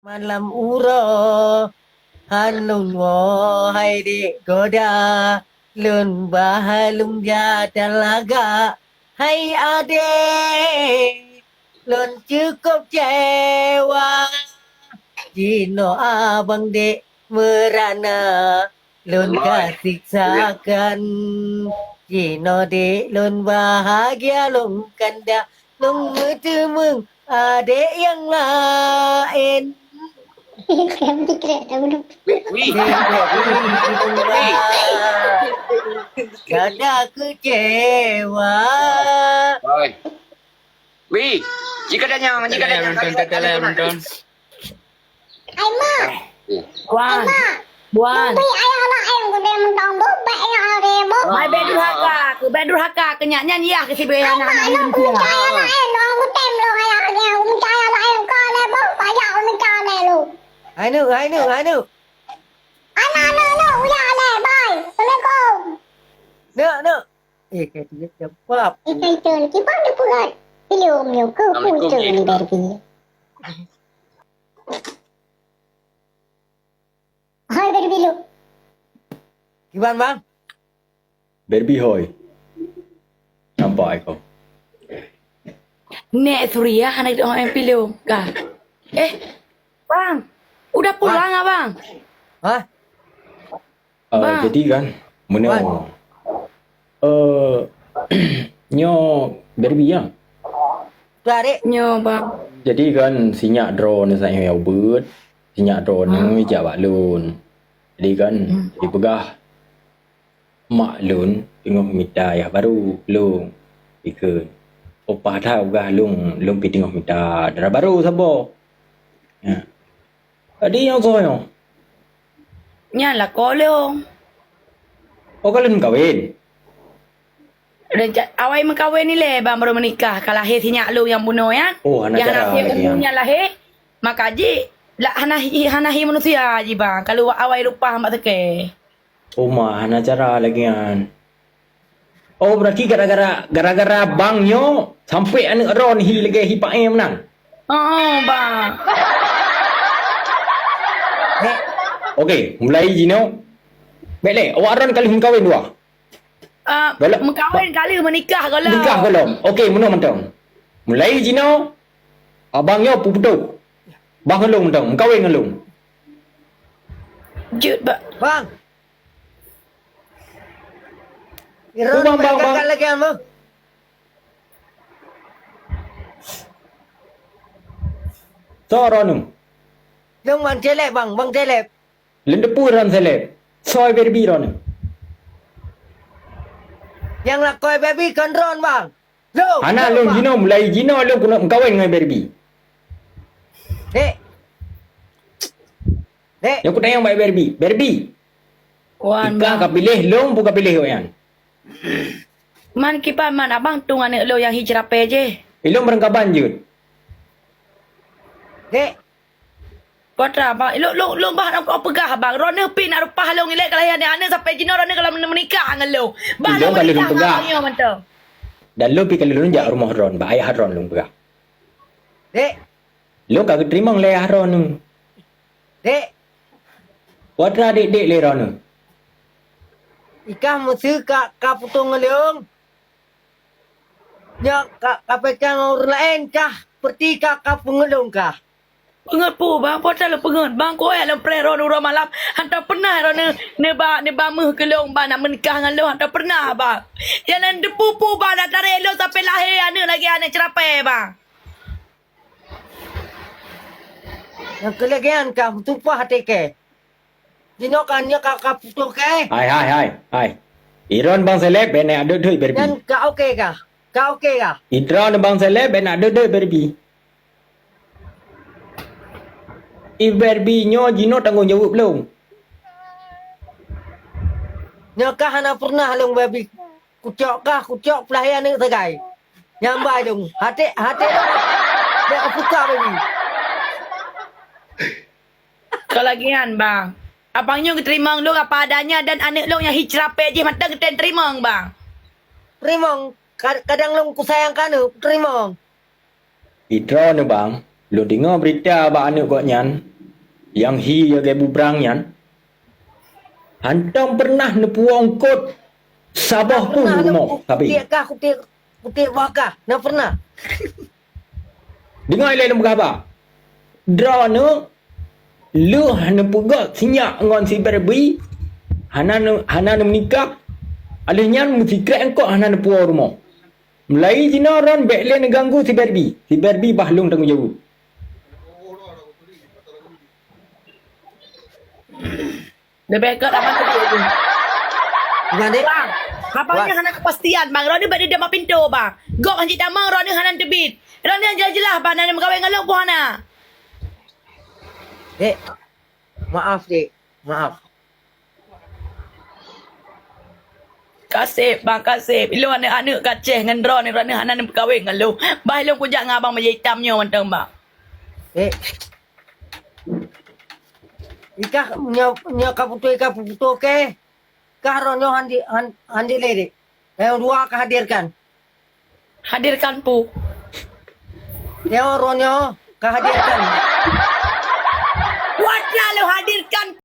Malam uro hanung wo hai di goda lun bahalum ya talaga hai ade lun cukup cewa jino abang de merana lun kasiksakan jino de lun bahagia lun kanda lun mung ade yang lain. Wih, Kada kecewa. Oi. Wih, jika ada Menonton. Ai ma, Buan. ma. Buan. Bi ai anak em ko dem tong bo ba yang are bo. Mai bedur haka kenyak nyanyi ya ke si be Ai anak ma anak lo ku cai anak em lo ku tem lo ai are ku cai anak em ko le bo ba ya ku cai le lo. Hai nu. Anak lo ya le bai. Assalamualaikum. Nu. Kayak dia jawab. Ikai ton ki ba de pulat. Ilum yo ku ku tu ni berbi. Hai berbi lo. Gimana bang? Barbie hoy. Nampak kau. Nek Surya anak orang MP lo ka. Bang. Udah pulang ah, Bang? Hah? Bang. Jadi kan, mana? Bang. Nyo Barbie ya. Tuh adik. Nyo, Bang. Jadi kan sinyak drone saya yang buat, sinyak drone ni jawab lun. Jadi kan dipegah mak lun tengok minta ya baru lun ikut. Opah tahu gah lun pergi tengok minta darah baru sabo. Ya. Tadi yang kau yang, Nyala kolong. oh kalian kawin. Awai mengkawin ni le bang baru menikah. Kalau lahir si nyak lu yang bunuh ya. Oh, anak yang cara lahir lagi umumnya lahir. Maka ji lah hanahi manusia ji bang. Kalau awai rupa hamba teke. Oh mah, ana cara lagi kan. Oh berarti gara-gara bangnya sampai anak ron hi lagi hi pak em nang. Oh bang. Okey, mulai jino. Baiklah, awak ron kali kawin dua. Galak. Mengkawin kali menikah kalau. Nikah belum? Okey, mana mentang. Mulai jino. Abangnya puputuk. Bang ngelung mentang, kawin ngelung. Jut bang. Bang. Iron Bang. gagal lagi kamu. So ron. Yang bang celep bang celep. Lendepu ron seleb. Soy berbi ron. Yang nak koi baby kontrol bang. Lu. Anak lung jino mulai jino lung kena kawin dengan berbi. Dek. Yang ku tanya baik berbi. Berbi. Wan Ika bang. ka pilih lung bukan pilih oyan. Man kipan man abang tung anak lo yang hijrah peje. Ilung berengkaban je. Dek. Kotra bang. Lo bah nak kau pegah bang. Rona pin nak rupah lo ngilek kalau yang anak sampai jino rona kalau menikah dengan lo. Bang Ilong kalau lung pegah. Yo mantap. Dan lu pergi kalau lu jak rumah ron, bahaya ron lu pegah. Dek. Lu kagak terima le ron nu. Dek. Watra dik le ron nu. Ikah mesti ka putung ngeleung. Ya ka pegang orang lain kah? Seperti ka pengelung kah? Pengat pu bang, potong lo pengat. Bang kau yang pre ron urang malam. Hantar pernah ron ne ba meh kelong bang nak menikah dengan lo. Hantar pernah bang. Jangan depu bang nak tarik lo sampai lahir anak lagi anak cerapai bang. Yang kelegian kah tumpah hati ke? Dinokannya ka putung ke? Hai. Iron bang seleb ben ada duit berbi. Dan ka okey kah? Ka okey kah? Idron bang seleb ben ada duit berbi. Berbi nyo jino tanggung jawab belum. Nyakah anak pernah long baby kucok pelayan ni tegai. Nyambai dong. Hati dia kepuka baby. Kelagian bang. Abangnya terima lo apa adanya dan anak lo yang hijrah peje mata kita terima bang. Terima. Kadang long kusayangkan tu. Terima. Idron bang. Lu dengar berita abang anak kau nyan. Yang hi ya ke bubrang yan. Hantam pernah nepu ongkot Sabah pun rumah tapi. Kutik bakah. Nak pernah? Dengar lain berapa? Draw nu lu hana pegak sinyak ngon si berbi. Hana menikah. Alihnya mesti krek engkau hana nepu rumah. Mulai jina ron beklen ganggu si berbi. Si berbi bahlung tanggung jawab. Dia beka apa tu? Bukan dek. Bang, kapalnya hana kepastian bang. Roni bade dia pintu bang. Gok hanji tamang Roni hana tebit. Roni yang jelas-jelas bang nak berkahwin dengan lu pun hana. Dek. Maaf dek. Maaf. Kasih bang kasih. Lu anak-anak kaceh dengan Roni hana berkahwin dengan lu. Bah lu pun jangan abang menjadi hitamnya mantang bang. Dek. Ika nya kaputu ke. Karonyo handi lede. Yang dua kehadirkan. Hadirkan pu. Yang ronyo kehadirkan. Buat lalu hadirkan